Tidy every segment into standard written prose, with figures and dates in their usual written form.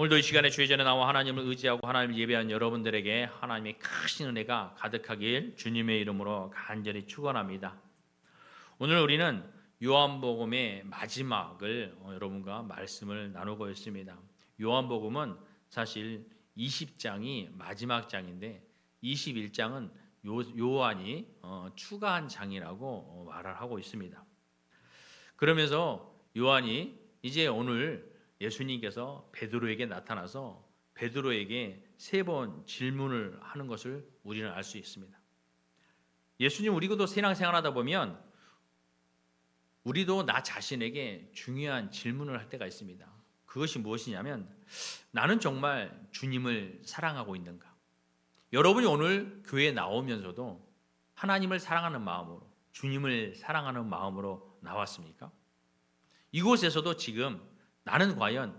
오늘도 이 시간에 주의 전에 나와 하나님을 의지하고 하나님을 예배한 여러분들에게 하나님의 크신 은혜가 가득하길 주님의 이름으로 간절히 축원합니다. 오늘 우리는 요한복음의 마지막을 여러분과 말씀을 나누고 있습니다. 요한복음은 사실 20장이 마지막 장인데 21장은 요한이 추가한 장이라고 말을 하고 있습니다. 그러면서 요한이 이제 오늘 예수님께서 베드로에게 나타나서 베드로에게 3번 질문을 하는 것을 우리는 알 수 있습니다. 예수님, 우리도 신앙생활하다 보면 우리도 나 자신에게 중요한 질문을 할 때가 있습니다. 그것이 무엇이냐면, 나는 정말 주님을 사랑하고 있는가? 여러분이 오늘 교회에 나오면서도 하나님을 사랑하는 마음으로, 주님을 사랑하는 마음으로 나왔습니까? 이곳에서도 지금 나는 과연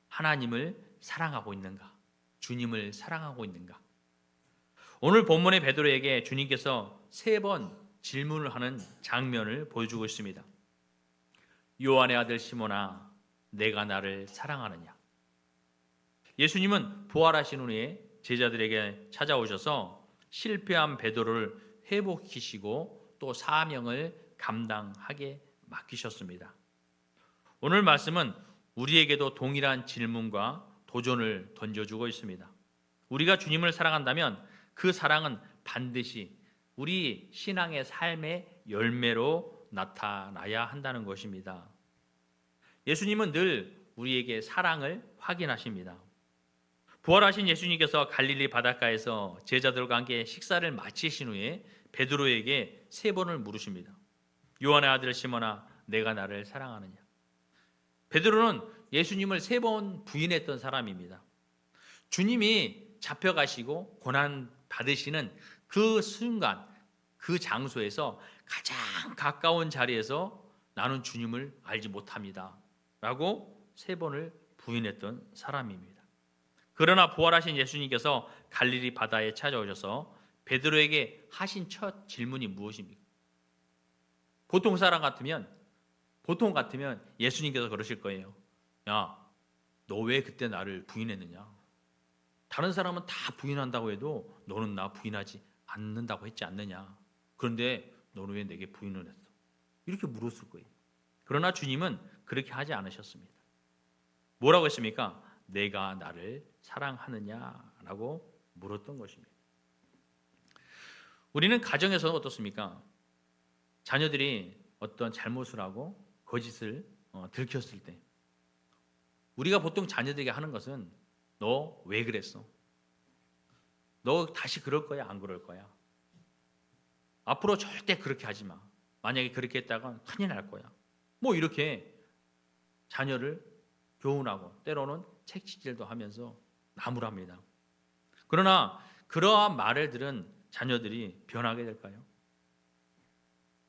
하나님을 사랑하고 있는가? 주님을 사랑하고 있는가? 오늘 본문의 베드로에게 주님께서 3번 질문을 하는 장면을 보여주고 있습니다. 요한의 아들 시몬아, 내가 나를 사랑하느냐? 예수님은 부활하신 후에 제자들에게 찾아오셔서 실패한 베드로를 회복시키시고 또 사명을 감당하게 맡기셨습니다. 오늘 말씀은 우리에게도 동일한 질문과 도전을 던져주고 있습니다. 우리가 주님을 사랑한다면 그 사랑은 반드시 우리 신앙의 삶의 열매로 나타나야 한다는 것입니다. 예수님은 늘 우리에게 사랑을 확인하십니다. 부활하신 예수님께서 갈릴리 바닷가에서 제자들과 함께 식사를 마치신 후에 베드로에게 3번을 물으십니다. 요한의 아들 시몬아, 내가 나를 사랑하느냐? 베드로는 예수님을 3번 부인했던 사람입니다. 주님이 잡혀가시고 고난 받으시는 그 순간, 그 장소에서 가장 가까운 자리에서 나는 주님을 알지 못합니다 라고 3번을 부인했던 사람입니다. 그러나 부활하신 예수님께서 갈릴리 바다에 찾아오셔서 베드로에게 하신 첫 질문이 무엇입니까? 보통 같으면 예수님께서 그러실 거예요. 야, 너 왜 그때 나를 부인했느냐? 다른 사람은 다 부인한다고 해도 너는 나 부인하지 않는다고 했지 않느냐? 그런데 너는 왜 내게 부인을 했어? 이렇게 물었을 거예요. 그러나 주님은 그렇게 하지 않으셨습니다. 뭐라고 했습니까? 내가 나를 사랑하느냐라고 물었던 것입니다. 우리는 가정에서는 어떻습니까? 자녀들이 어떤 잘못을 하고 거짓을 들켰을 때 우리가 보통 자녀들에게 하는 것은 너 왜 그랬어? 너 다시 그럴 거야? 안 그럴 거야? 앞으로 절대 그렇게 하지 마. 만약에 그렇게 했다가 큰일 날 거야. 뭐 이렇게 자녀를 교훈하고 때로는 책찍질도 하면서 나무랍니다. 그러나 그러한 말을 들은 자녀들이 변하게 될까요?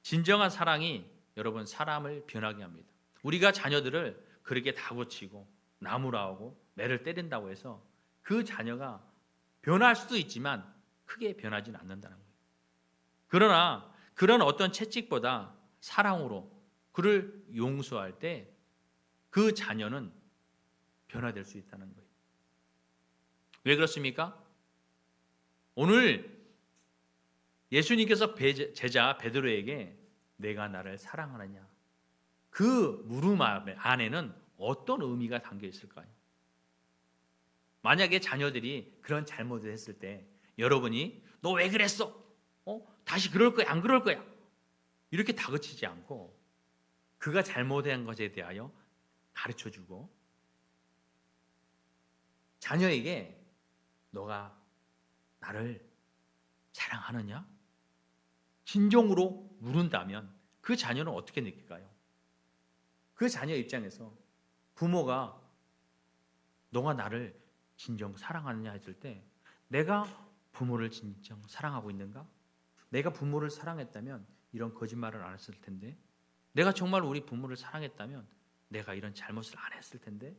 진정한 사랑이 여러분 사람을 변하게 합니다. 우리가 자녀들을 그렇게 다그치고 나무라고 매를 때린다고 해서 그 자녀가 변할 수도 있지만 크게 변하지는 않는다는 거예요. 그러나 그런 어떤 채찍보다 사랑으로 그를 용서할 때 그 자녀는 변화될 수 있다는 거예요. 왜 그렇습니까? 오늘 예수님께서 제자 베드로에게 내가 나를 사랑하느냐? 그 물음 안에는 어떤 의미가 담겨 있을까요? 만약에 자녀들이 그런 잘못을 했을 때 여러분이 너 왜 그랬어? 다시 그럴 거야? 안 그럴 거야? 이렇게 다그치지 않고 그가 잘못한 것에 대하여 가르쳐주고 자녀에게 너가 나를 사랑하느냐? 진정으로 물은다면 그 자녀는 어떻게 느낄까요? 그 자녀 입장에서 부모가 너가 나를 진정 사랑하느냐 했을 때 내가 부모를 진정 사랑하고 있는가? 내가 부모를 사랑했다면 이런 거짓말을 안 했을 텐데, 내가 정말 우리 부모를 사랑했다면 내가 이런 잘못을 안 했을 텐데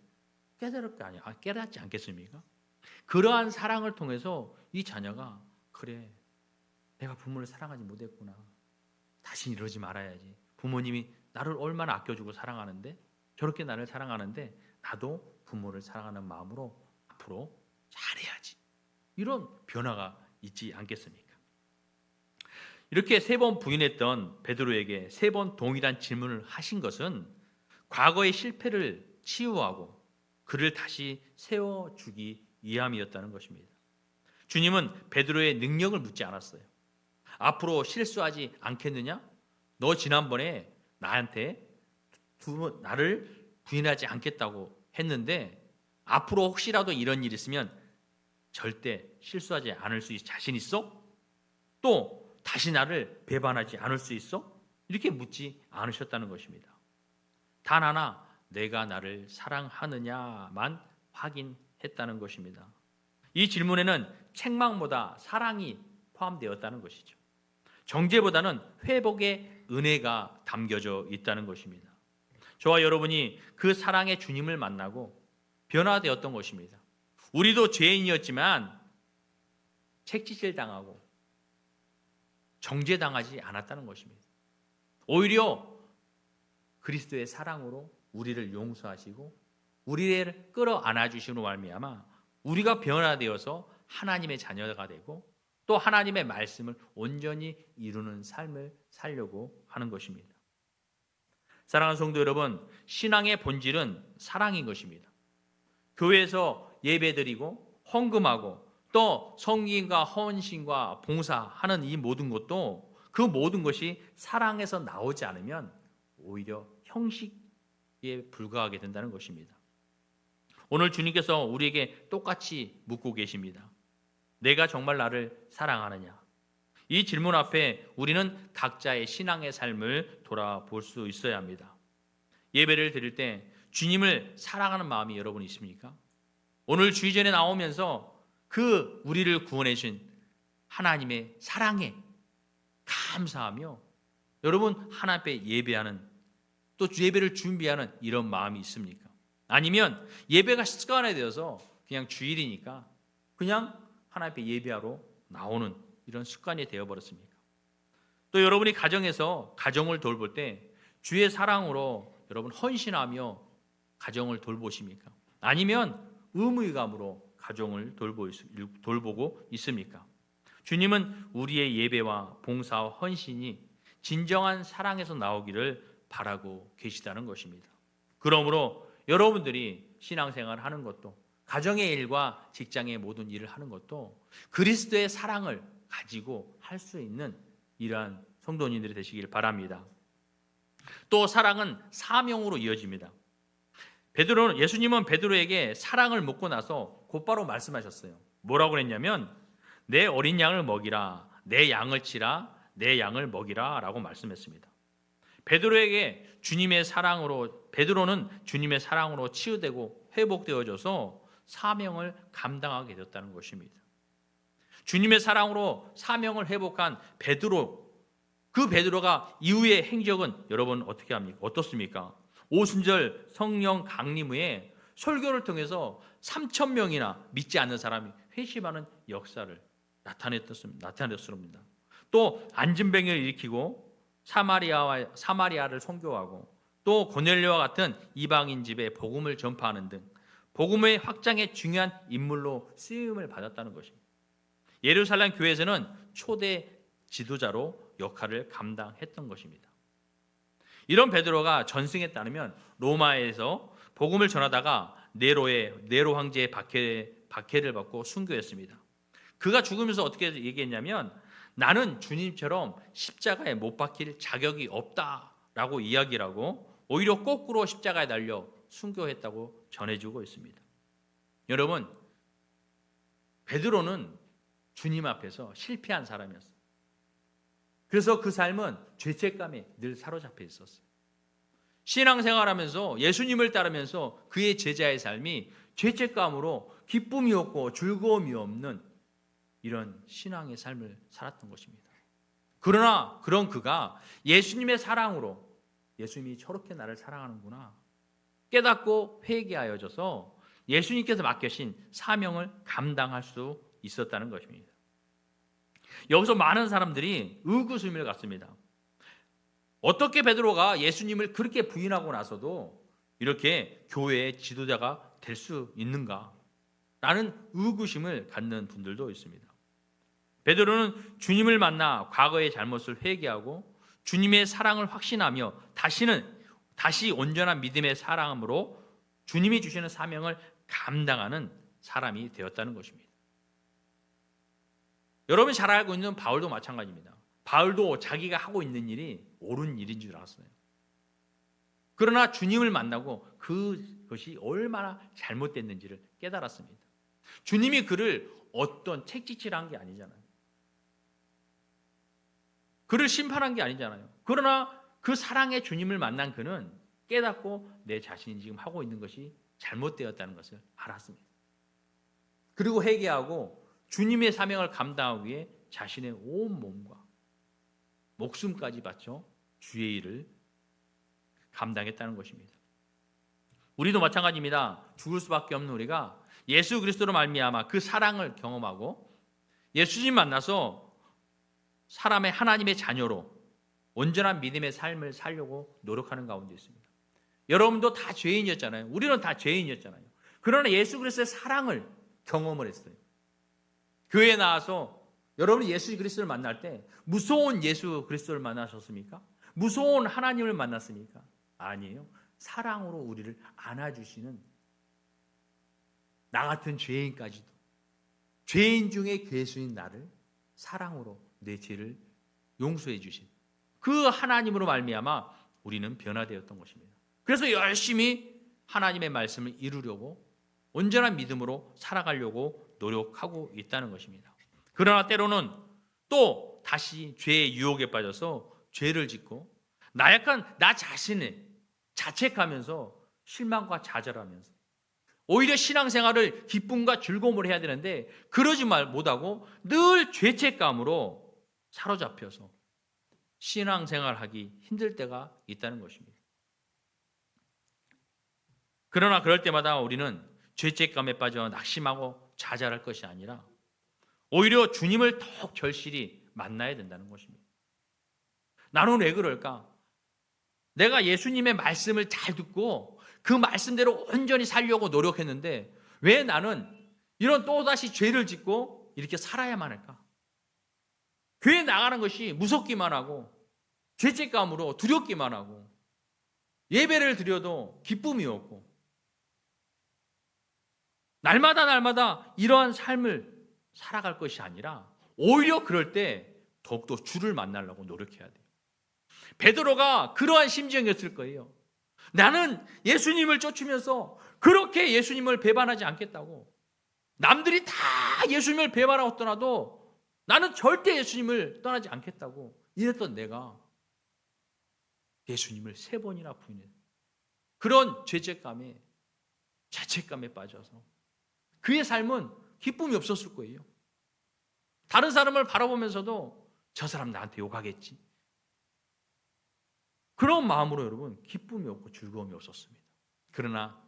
깨닫지 않겠습니까? 그러한 사랑을 통해서 이 자녀가 그래, 내가 부모를 사랑하지 못했구나. 다시 이러지 말아야지. 부모님이 나를 얼마나 아껴주고 사랑하는데 저렇게 나를 사랑하는데 나도 부모를 사랑하는 마음으로 앞으로 잘해야지. 이런 변화가 있지 않겠습니까? 이렇게 3번 부인했던 베드로에게 3번 동일한 질문을 하신 것은 과거의 실패를 치유하고 그를 다시 세워주기 위함이었다는 것입니다. 주님은 베드로의 능력을 묻지 않았어요. 앞으로 실수하지 않겠느냐? 너 지난번에 나한테 나를 부인하지 않겠다고 했는데 앞으로 혹시라도 이런 일이 있으면 절대 실수하지 않을 수 자신 있어? 또 다시 나를 배반하지 않을 수 있어? 이렇게 묻지 않으셨다는 것입니다. 단 하나, 내가 나를 사랑하느냐만 확인했다는 것입니다. 이 질문에는 책망보다 사랑이 포함되었다는 것이죠. 정죄보다는 회복의 은혜가 담겨져 있다는 것입니다. 저와 여러분이 그 사랑의 주님을 만나고 변화되었던 것입니다. 우리도 죄인이었지만 책짓질 당하고 정죄당하지 않았다는 것입니다. 오히려 그리스도의 사랑으로 우리를 용서하시고 우리를 끌어안아 주시는 말미암아 우리가 변화되어서 하나님의 자녀가 되고 또 하나님의 말씀을 온전히 이루는 삶을 살려고 하는 것입니다. 사랑하는 성도 여러분, 신앙의 본질은 사랑인 것입니다. 교회에서 예배드리고 헌금하고 또 성김과 헌신과 봉사하는 이 모든 것도 그 모든 것이 사랑에서 나오지 않으면 오히려 형식에 불과하게 된다는 것입니다. 오늘 주님께서 우리에게 똑같이 묻고 계십니다. 내가 정말 나를 사랑하느냐? 이 질문 앞에 우리는 각자의 신앙의 삶을 돌아볼 수 있어야 합니다. 예배를 드릴 때 주님을 사랑하는 마음이 여러분 있습니까? 오늘 주의전에 나오면서 그 우리를 구원해 주신 하나님의 사랑에 감사하며 여러분 하나님 앞에 예배하는 또 예배를 준비하는 이런 마음이 있습니까? 아니면 예배가 습관화되어서 그냥 주일이니까 그냥 하나님 앞에 예배하러 나오는 이런 습관이 되어버렸습니까? 또 여러분이 가정에서 가정을 돌볼 때 주의 사랑으로 여러분 헌신하며 가정을 돌보십니까? 아니면 의무감으로 가정을 돌보고 있습니까? 주님은 우리의 예배와 봉사와 헌신이 진정한 사랑에서 나오기를 바라고 계시다는 것입니다. 그러므로 여러분들이 신앙생활을 하는 것도 가정의 일과 직장의 모든 일을 하는 것도 그리스도의 사랑을 가지고 할 수 있는 이러한 성도님들이 되시길 바랍니다. 또 사랑은 사명으로 이어집니다. 예수님은 베드로에게 사랑을 묻고 나서 곧바로 말씀하셨어요. 뭐라고 그랬냐면 내 어린 양을 먹이라, 내 양을 치라, 내 양을 먹이라 라고 말씀했습니다. 베드로는 주님의 사랑으로 치유되고 회복되어져서 사명을 감당하게 되었다는 것입니다. 주님의 사랑으로 사명을 회복한 베드로, 그 베드로가 이후의 행적은 여러분 어떻게 합니까? 어떻습니까? 오순절 성령 강림 후에 설교를 통해서 3,000명이나 믿지 않는 사람이 회심하는 역사를 나타냈습니다. 또 안진병을 일으키고 사마리아를 선교하고 또 고넬료와 같은 이방인 집에 복음을 전파하는 등 복음의 확장에 중요한 인물로 쓰임을 받았다는 것입니다. 예루살렘 교회에서는 초대 지도자로 역할을 감당했던 것입니다. 이런 베드로가 전승에 따르면 로마에서 복음을 전하다가 네로 황제의 박해를 받고 순교했습니다. 그가 죽으면서 어떻게 얘기했냐면 나는 주님처럼 십자가에 못 박힐 자격이 없다라고 이야기를 하고 오히려 거꾸로 십자가에 달려 순교했다고 전해주고 있습니다. 여러분, 베드로는 주님 앞에서 실패한 사람이었어요. 그래서 그 삶은 죄책감에 늘 사로잡혀 있었어요. 신앙생활하면서 예수님을 따르면서 그의 제자의 삶이 죄책감으로 기쁨이 없고 즐거움이 없는 이런 신앙의 삶을 살았던 것입니다. 그러나 그런 그가 예수님의 사랑으로 예수님이 저렇게 나를 사랑하는구나 깨닫고 회개하여져서 예수님께서 맡겨신 사명을 감당할 수 있었다는 것입니다. 여기서 많은 사람들이 의구심을 갖습니다. 어떻게 베드로가 예수님을 그렇게 부인하고 나서도 이렇게 교회의 지도자가 될 수 있는가? 라는 의구심을 갖는 분들도 있습니다. 베드로는 주님을 만나 과거의 잘못을 회개하고 주님의 사랑을 확신하며 다시 온전한 믿음의 사랑으로 주님이 주시는 사명을 감당하는 사람이 되었다는 것입니다. 여러분이 잘 알고 있는 바울도 마찬가지입니다. 바울도 자기가 하고 있는 일이 옳은 일인 줄 알았어요. 그러나 주님을 만나고 그것이 얼마나 잘못됐는지를 깨달았습니다. 주님이 그를 어떤 책짓질한 게 아니잖아요. 그를 심판한 게 아니잖아요. 그러나 그 사랑의 주님을 만난 그는 깨닫고 내 자신이 지금 하고 있는 것이 잘못되었다는 것을 알았습니다. 그리고 회개하고 주님의 사명을 감당하기 위해 자신의 온 몸과 목숨까지 바쳐 주의 일을 감당했다는 것입니다. 우리도 마찬가지입니다. 죽을 수밖에 없는 우리가 예수 그리스도로 말미암아 그 사랑을 경험하고 예수님 만나서 사람의 하나님의 자녀로 온전한 믿음의 삶을 살려고 노력하는 가운데 있습니다. 여러분도 다 죄인이었잖아요. 우리는 다 죄인이었잖아요. 그러나 예수 그리스도의 사랑을 경험을 했어요. 교회에 나와서 여러분이 예수 그리스도를 만날 때 무서운 예수 그리스도를 만나셨습니까? 무서운 하나님을 만났습니까? 아니에요. 사랑으로 우리를 안아주시는 나 같은 죄인까지도 죄인 중에 괴수인 나를 사랑으로 내 죄를 용서해 주신 그 하나님으로 말미암아 우리는 변화되었던 것입니다. 그래서 열심히 하나님의 말씀을 이루려고 온전한 믿음으로 살아가려고 노력하고 있다는 것입니다. 그러나 때로는 또 다시 죄의 유혹에 빠져서 죄를 짓고 나약한 나 자신을 자책하면서 실망과 좌절하면서 오히려 신앙생활을 기쁨과 즐거움으로 해야 되는데 그러지 못하고 늘 죄책감으로 사로잡혀서 신앙생활하기 힘들 때가 있다는 것입니다. 그러나 그럴 때마다 우리는 죄책감에 빠져 낙심하고 좌절할 것이 아니라 오히려 주님을 더욱 절실히 만나야 된다는 것입니다. 나는 왜 그럴까? 내가 예수님의 말씀을 잘 듣고 그 말씀대로 온전히 살려고 노력했는데 왜 나는 이런 또다시 죄를 짓고 이렇게 살아야만 할까? 교회 나가는 것이 무섭기만 하고 죄책감으로 두렵기만 하고 예배를 드려도 기쁨이 없고 날마다 이러한 삶을 살아갈 것이 아니라 오히려 그럴 때 더욱더 주를 만나려고 노력해야 돼요. 베드로가 그러한 심정이었을 거예요. 나는 예수님을 쫓으면서 그렇게 예수님을 배반하지 않겠다고. 남들이 다 예수님을 배반하고 떠나도 나는 절대 예수님을 떠나지 않겠다고 이랬던 내가 예수님을 3번이나 부인해. 그런 죄책감에 자책감에 빠져서 그의 삶은 기쁨이 없었을 거예요. 다른 사람을 바라보면서도 저 사람 나한테 욕하겠지. 그런 마음으로 여러분 기쁨이 없고 즐거움이 없었습니다. 그러나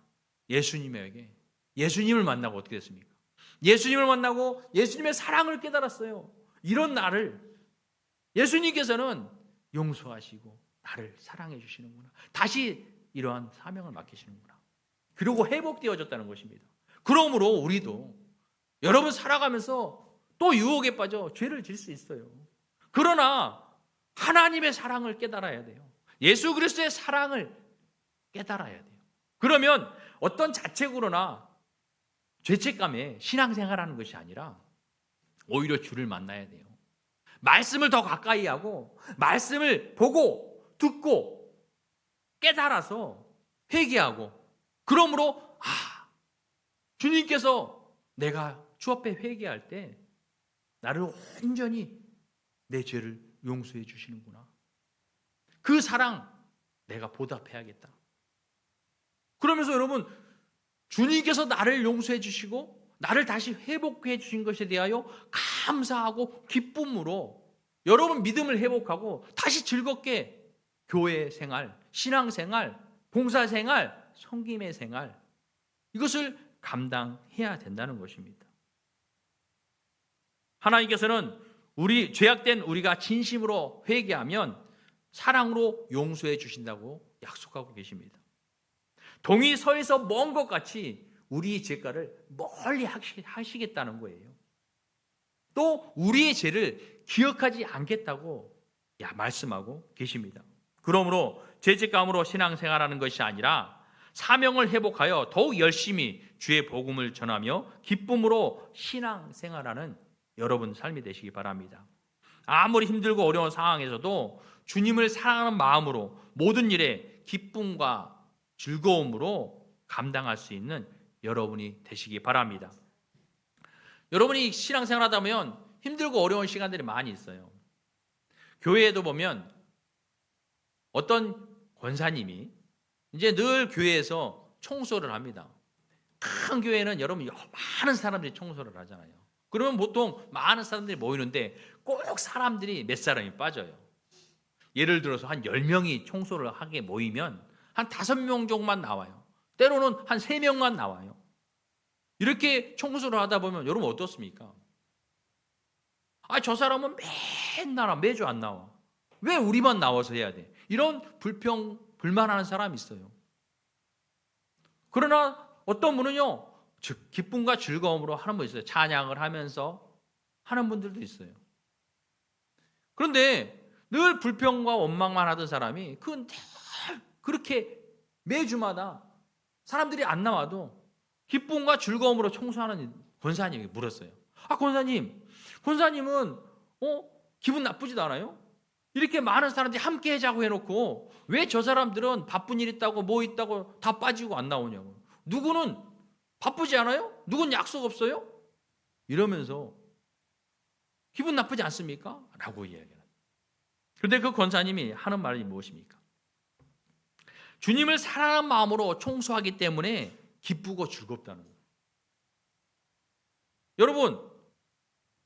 예수님에게 예수님을 만나고 어떻게 됐습니까? 예수님을 만나고 예수님의 사랑을 깨달았어요. 이런 나를 예수님께서는 용서하시고 나를 사랑해 주시는구나. 다시 이러한 사명을 맡기시는구나. 그리고 회복되어졌다는 것입니다. 그러므로 우리도 여러분 살아가면서 또 유혹에 빠져 죄를 질 수 있어요. 그러나 하나님의 사랑을 깨달아야 돼요. 예수 그리스도의 사랑을 깨달아야 돼요. 그러면 어떤 자책으로나 죄책감에 신앙생활하는 것이 아니라 오히려 주를 만나야 돼요. 말씀을 더 가까이 하고 말씀을 보고 듣고 깨달아서 회개하고 그러므로 주님께서 내가 주 앞에 회개할 때 나를 온전히 내 죄를 용서해 주시는구나. 그 사랑 내가 보답해야겠다. 그러면서 여러분 주님께서 나를 용서해 주시고 나를 다시 회복해 주신 것에 대하여 감사하고 기쁨으로 여러분 믿음을 회복하고 다시 즐겁게 교회 생활, 신앙 생활, 봉사 생활, 섬김의 생활 이것을 감당해야 된다는 것입니다. 하나님께서는 죄악된 우리가 진심으로 회개하면 사랑으로 용서해 주신다고 약속하고 계십니다. 동이 서에서 먼 것 같이 우리의 죄가를 멀리 하시겠다는 거예요. 또 우리의 죄를 기억하지 않겠다고 말씀하고 계십니다. 그러므로 죄책감으로 신앙생활하는 것이 아니라 사명을 회복하여 더욱 열심히 주의 복음을 전하며 기쁨으로 신앙생활하는 여러분 삶이 되시기 바랍니다. 아무리 힘들고 어려운 상황에서도 주님을 사랑하는 마음으로 모든 일에 기쁨과 즐거움으로 감당할 수 있는 여러분이 되시기 바랍니다. 여러분이 신앙생활 하다 보면 힘들고 어려운 시간들이 많이 있어요. 교회에도 보면 어떤 권사님이 이제 늘 교회에서 청소를 합니다. 큰 교회는 여러분 많은 사람들이 청소를 하잖아요. 그러면 보통 많은 사람들이 모이는데 꼭 사람들이 몇 사람이 빠져요. 예를 들어서 한 10명이 청소를 하게 모이면 한 5명 정도만 나와요. 때로는 한 3명만 나와요. 이렇게 청소를 하다 보면 여러분 어떻습니까? 저 사람은 맨날 매주 안 나와. 왜 우리만 나와서 해야 돼? 이런 불만하는 사람이 있어요. 그러나 어떤 분은요, 기쁨과 즐거움으로 하는 분 있어요. 찬양을 하면서 하는 분들도 있어요. 그런데 늘 불평과 원망만 하던 사람이 그렇게 매주마다 사람들이 안 나와도 기쁨과 즐거움으로 청소하는 권사님이 물었어요. 권사님은 기분 나쁘지도 않아요? 이렇게 많은 사람들이 함께 하자고 해놓고 왜 저 사람들은 바쁜 일 있다고 뭐 있다고 다 빠지고 안 나오냐고. 누구는 바쁘지 않아요? 누군 약속 없어요? 이러면서 기분 나쁘지 않습니까? 라고 이야기해요. 그런데 그 권사님이 하는 말이 무엇입니까? 주님을 사랑하는 마음으로 청소하기 때문에 기쁘고 즐겁다는 거예요. 여러분,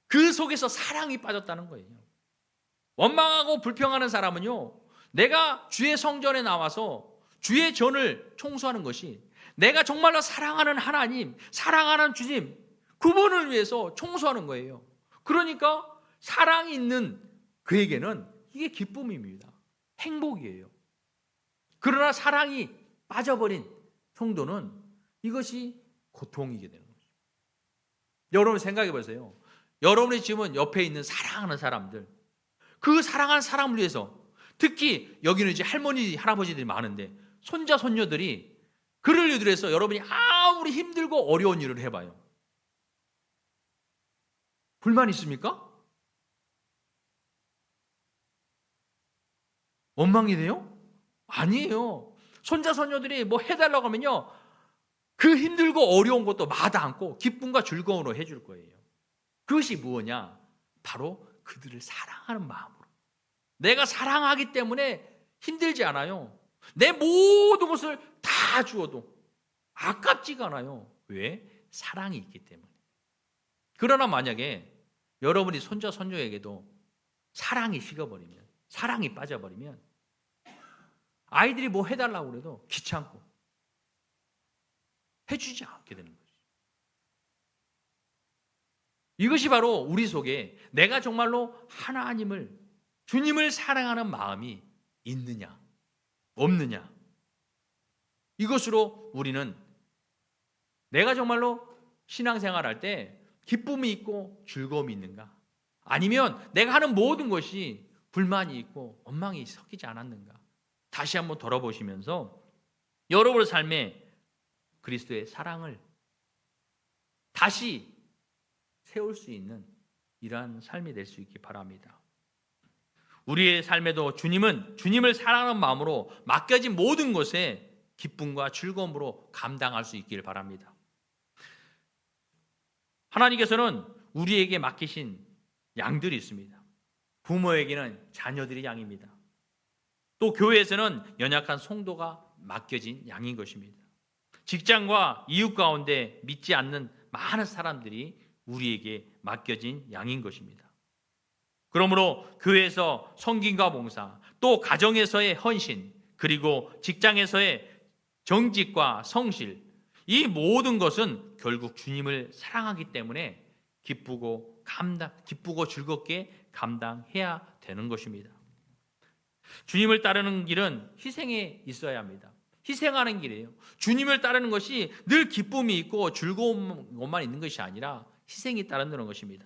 그 속에서 사랑이 빠졌다는 거예요. 원망하고 불평하는 사람은요, 내가 주의 성전에 나와서 주의 전을 청소하는 것이 내가 정말로 사랑하는 하나님, 사랑하는 주님, 그분을 위해서 청소하는 거예요. 그러니까 사랑이 있는 그에게는 이게 기쁨입니다. 행복이에요. 그러나 사랑이 빠져버린 성도는 이것이 고통이게 되는 거죠. 여러분 생각해 보세요. 여러분이 지금 옆에 있는 사랑하는 사람들, 그 사랑하는 사람을 위해서, 특히 여기는 이제 할머니, 할아버지들이 많은데 손자, 손녀들이 그를 위해서 여러분이 아무리 힘들고 어려운 일을 해봐요. 불만 있습니까? 원망이 돼요? 아니에요. 손자, 손녀들이 뭐 해달라고 하면요, 그 힘들고 어려운 것도 마다 않고 기쁨과 즐거움으로 해줄 거예요. 그것이 무엇이냐? 바로 그들을 사랑하는 마음으로. 내가 사랑하기 때문에 힘들지 않아요. 내 모든 것을 다 주어도 아깝지가 않아요. 왜? 사랑이 있기 때문에. 그러나 만약에 여러분이 손자, 손녀에게도 사랑이 식어버리면, 사랑이 빠져버리면 아이들이 뭐 해달라고 그래도 귀찮고 해주지 않게 되는 거죠. 이것이 바로 우리 속에 내가 정말로 하나님을, 주님을 사랑하는 마음이 있느냐 없느냐, 이것으로 우리는 내가 정말로 신앙생활할 때 기쁨이 있고 즐거움이 있는가, 아니면 내가 하는 모든 것이 불만이 있고 원망이 섞이지 않았는가, 다시 한번 돌아보시면서 여러분의 삶에 그리스도의 사랑을 다시 세울 수 있는 이러한 삶이 될 수 있기 바랍니다. 우리의 삶에도 주님을 사랑하는 마음으로 맡겨진 모든 것에 기쁨과 즐거움으로 감당할 수 있기를 바랍니다. 하나님께서는 우리에게 맡기신 양들이 있습니다. 부모에게는 자녀들이 양입니다. 또 교회에서는 연약한 성도가 맡겨진 양인 것입니다. 직장과 이웃 가운데 믿지 않는 많은 사람들이 우리에게 맡겨진 양인 것입니다. 그러므로 교회에서 섬김과 봉사, 또 가정에서의 헌신, 그리고 직장에서의 정직과 성실, 이 모든 것은 결국 주님을 사랑하기 때문에 기쁘고 즐겁게 감당해야 되는 것입니다. 주님을 따르는 길은 희생에 있어야 합니다. 희생하는 길이에요. 주님을 따르는 것이 늘 기쁨이 있고 즐거운 것만 있는 것이 아니라 희생이 따른다는 것입니다.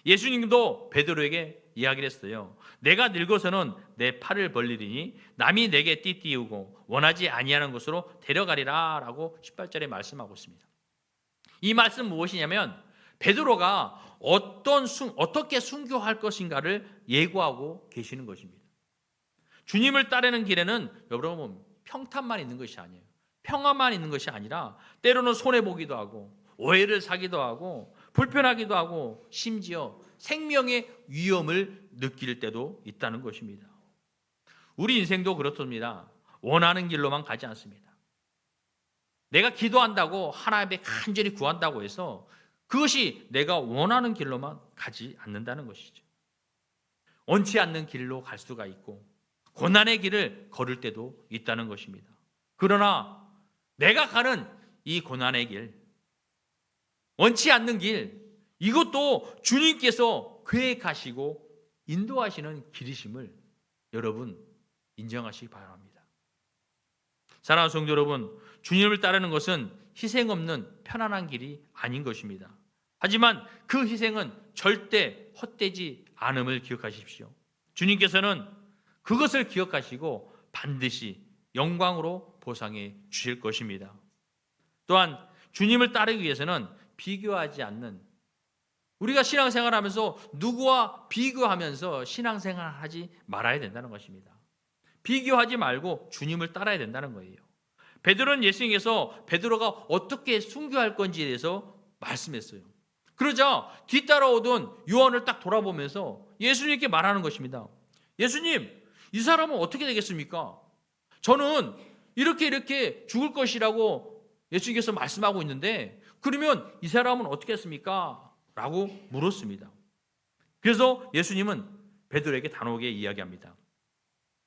예수님도 베드로에게 이야기를 했어요. 내가 늙어서는 내 팔을 벌리리니 남이 내게 띠띠우고 원하지 아니하는 곳으로 데려가리라 라고 18절에 말씀하고 있습니다. 이 말씀 무엇이냐면 베드로가 어떻게 순교할 것인가를 예고하고 계시는 것입니다. 주님을 따르는 길에는 여러분 평탄만 있는 것이 아니에요. 평안만 있는 것이 아니라 때로는 손해보기도 하고 오해를 사기도 하고 불편하기도 하고 심지어 생명의 위험을 느낄 때도 있다는 것입니다. 우리 인생도 그렇습니다. 원하는 길로만 가지 않습니다. 내가 기도한다고 하나님께 간절히 구한다고 해서 그것이 내가 원하는 길로만 가지 않는다는 것이죠. 원치 않는 길로 갈 수가 있고 고난의 길을 걸을 때도 있다는 것입니다. 그러나 내가 가는 이 고난의 길, 원치 않는 길, 이것도 주님께서 계획하시고 인도하시는 길이심을 여러분 인정하시기 바랍니다. 사랑하는 성도 여러분, 주님을 따르는 것은 희생 없는 편안한 길이 아닌 것입니다. 하지만 그 희생은 절대 헛되지 않음을 기억하십시오. 주님께서는 그것을 기억하시고 반드시 영광으로 보상해 주실 것입니다. 또한 주님을 따르기 위해서는 비교하지 않는, 우리가 신앙생활하면서 누구와 비교하면서 신앙생활하지 말아야 된다는 것입니다. 비교하지 말고 주님을 따라야 된다는 거예요. 베드로는 예수님께서 베드로가 어떻게 순교할 건지에 대해서 말씀했어요. 그러자 뒤따라오던 요한을 딱 돌아보면서 예수님께 말하는 것입니다. 예수님, 이 사람은 어떻게 되겠습니까? 저는 이렇게 죽을 것이라고 예수님께서 말씀하고 있는데 그러면 이 사람은 어떻게 했습니까? 라고 물었습니다. 그래서 예수님은 베드로에게 단호하게 이야기합니다.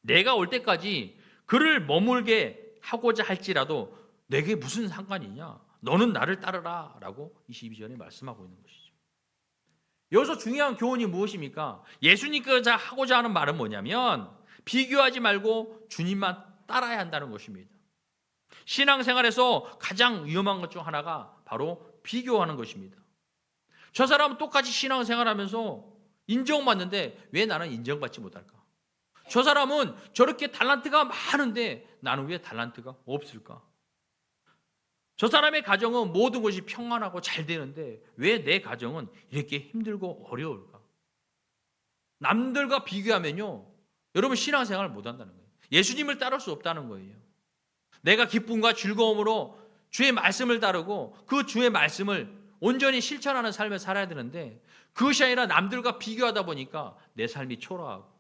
내가 올 때까지 그를 머물게 하고자 할지라도 내게 무슨 상관이냐? 너는 나를 따르라 라고 22절에 말씀하고 있는 것이죠. 여기서 중요한 교훈이 무엇입니까? 예수님께서 하고자 하는 말은 뭐냐면 비교하지 말고 주님만 따라야 한다는 것입니다. 신앙생활에서 가장 위험한 것 중 하나가 바로 비교하는 것입니다. 저 사람은 똑같이 신앙생활하면서 인정받는데 왜 나는 인정받지 못할까? 저 사람은 저렇게 달란트가 많은데 나는 왜 달란트가 없을까? 저 사람의 가정은 모든 것이 평안하고 잘 되는데 왜 내 가정은 이렇게 힘들고 어려울까? 남들과 비교하면요, 여러분 신앙생활을 못한다는 거예요. 예수님을 따를 수 없다는 거예요. 내가 기쁨과 즐거움으로 주의 말씀을 따르고 그 주의 말씀을 온전히 실천하는 삶을 살아야 되는데 그것이 아니라 남들과 비교하다 보니까 내 삶이 초라하고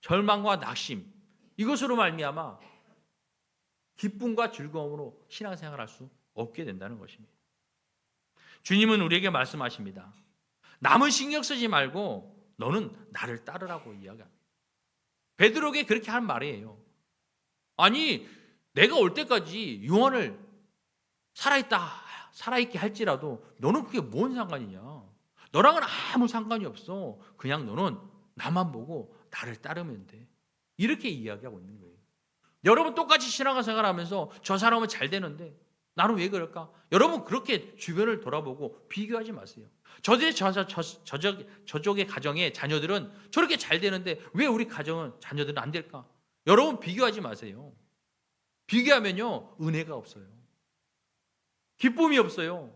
절망과 낙심, 이것으로 말미암아 기쁨과 즐거움으로 신앙생활할 수 없게 된다는 것입니다. 주님은 우리에게 말씀하십니다. 남은 신경 쓰지 말고 너는 나를 따르라고 이야기합니다. 베드로에게 그렇게 한 말이에요. 아니, 내가 올 때까지 요한을 살아있게 할지라도 너는 그게 뭔 상관이냐? 너랑은 아무 상관이 없어. 그냥 너는 나만 보고 나를 따르면 돼. 이렇게 이야기하고 있는 거예요. 여러분 똑같이 신앙생활 하면서 저 사람은 잘 되는데 나는 왜 그럴까? 여러분 그렇게 주변을 돌아보고 비교하지 마세요. 저쪽의 가정의 자녀들은 저렇게 잘 되는데 왜 우리 자녀들은 안 될까? 여러분 비교하지 마세요. 비교하면요 은혜가 없어요. 기쁨이 없어요.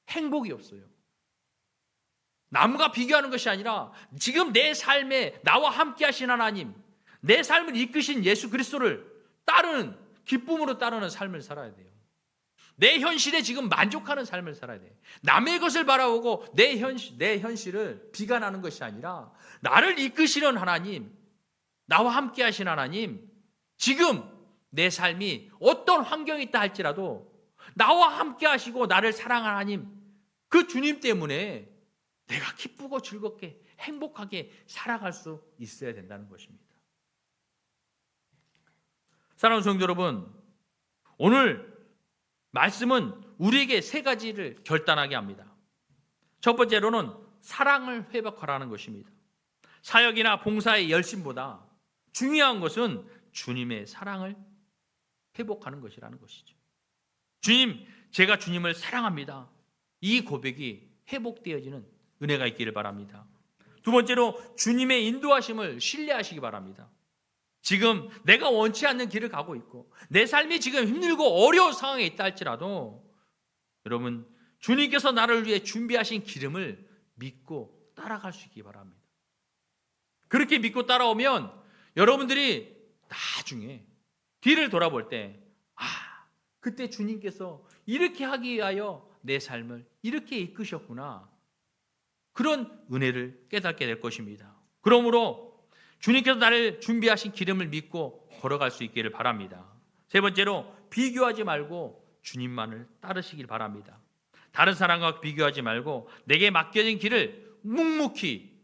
행복이 없어요. 남과 비교하는 것이 아니라 지금 내 삶에 나와 함께 하신 하나님, 내 삶을 이끄신 예수 그리스도를 따르는, 기쁨으로 따르는 삶을 살아야 돼요. 내 현실에 지금 만족하는 삶을 살아야 돼요. 남의 것을 바라보고 내 현실을 비관하는 것이 아니라 나를 이끄시는 하나님, 나와 함께 하신 하나님, 지금 내 삶이 어떤 환경이 있다 할지라도 나와 함께 하시고 나를 사랑하는 하나님, 그 주님 때문에 내가 기쁘고 즐겁게 행복하게 살아갈 수 있어야 된다는 것입니다. 사랑하는 성도 여러분, 오늘 말씀은 우리에게 세 가지를 결단하게 합니다. 첫 번째로는 사랑을 회복하라는 것입니다. 사역이나 봉사의 열심보다 중요한 것은 주님의 사랑을 회복하는 것이라는 것이죠. 주님, 제가 주님을 사랑합니다. 이 고백이 회복되어지는 은혜가 있기를 바랍니다. 두 번째로 주님의 인도하심을 신뢰하시기 바랍니다. 지금 내가 원치 않는 길을 가고 있고 내 삶이 지금 힘들고 어려운 상황에 있다 할지라도 여러분, 주님께서 나를 위해 준비하신 기름을 믿고 따라갈 수 있기 바랍니다. 그렇게 믿고 따라오면 여러분들이 나중에 뒤를 돌아볼 때 그때 주님께서 이렇게 하기 위하여 내 삶을 이렇게 이끄셨구나, 그런 은혜를 깨닫게 될 것입니다. 그러므로 주님께서 나를 준비하신 기름을 믿고 걸어갈 수 있기를 바랍니다. 세 번째로 비교하지 말고 주님만을 따르시길 바랍니다. 다른 사람과 비교하지 말고 내게 맡겨진 길을 묵묵히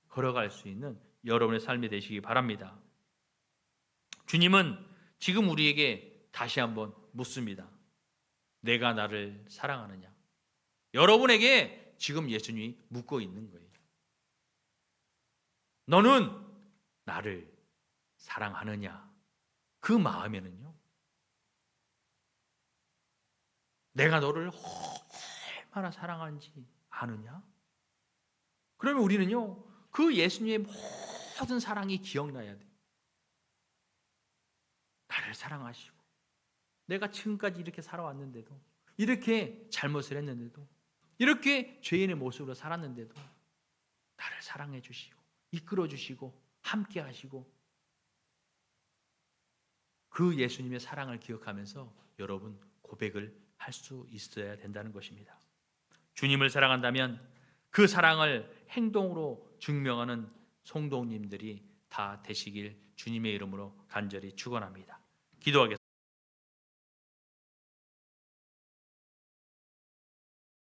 걸어갈 수 있는 여러분의 삶이 되시기 바랍니다. 주님은 지금 우리에게 다시 한번 묻습니다. 내가 나를 사랑하느냐? 여러분에게 지금 예수님이 묻고 있는 거예요. 너는 나를 사랑하느냐? 그 마음에는요, 내가 너를 얼마나 사랑하는지 아느냐? 그러면 우리는요, 그 예수님의 모든 사랑이 기억나야 돼요. 나를 사랑하시고 내가 지금까지 이렇게 살아왔는데도, 이렇게 잘못을 했는데도, 이렇게 죄인의 모습으로 살았는데도 나를 사랑해 주시고 이끌어 주시고 함께 하시고, 그 예수님의 사랑을 기억하면서 여러분 고백을 할 수 있어야 된다는 것입니다. 주님을 사랑한다면 그 사랑을 행동으로 증명하는 성도님들이 다 되시길 주님의 이름으로 간절히 축원합니다. 기도하겠습니다.